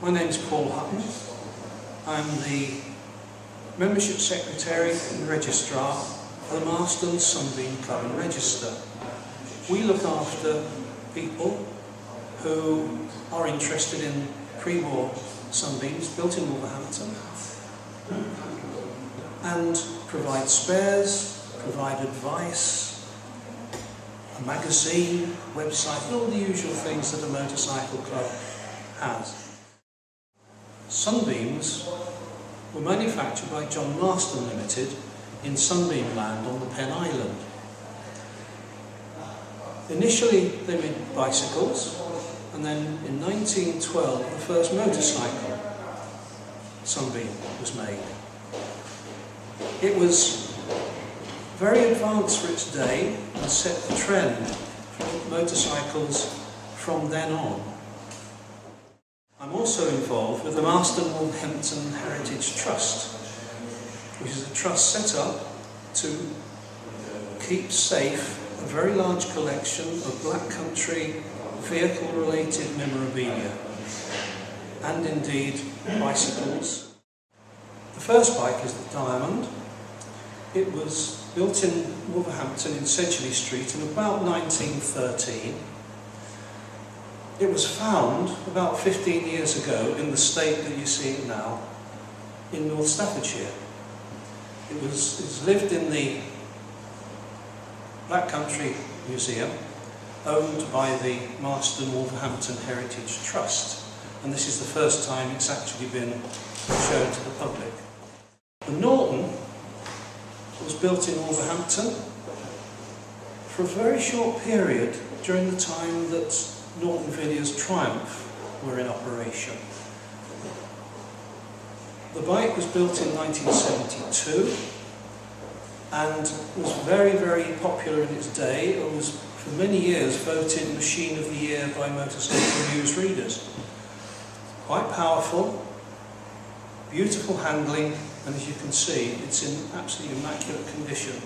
My name is Paul Hutton. I'm the Membership Secretary and Registrar for the Marston Sunbeam Club and Register. We look after people who are interested in pre-war sunbeams built in Wolverhampton and provide spares, provide advice, a magazine, website, and all the usual things that a motorcycle club has. Sunbeams were manufactured by John Marston Limited in Sunbeam Land on the Pen Island. Initially they made bicycles, and then in 1912 the first motorcycle Sunbeam was made. It was very advanced for its day and set the trend for motorcycles from then on. I'm also involved with the Marston Wolverhampton Heritage Trust, which is a trust set up to keep safe a very large collection of Black Country vehicle-related memorabilia and indeed bicycles. The first bike is the Diamond. It was built in Wolverhampton in Sedgley Street in about 1913. It was found about 15 years ago in the state that you see it now in North Staffordshire. It's lived in the Black Country Museum, owned by the Marston Wolverhampton Heritage Trust, and this is the first time it's actually been shown to the public. The Norton was built in Wolverhampton for a very short period during the time that Norton Villiers Triumph were in operation. The bike was built in 1972 and was very, very popular in its day. It was for many years voted Machine of the Year by motorcycle news readers. Quite powerful, beautiful handling, and as you can see, it's in absolutely immaculate condition.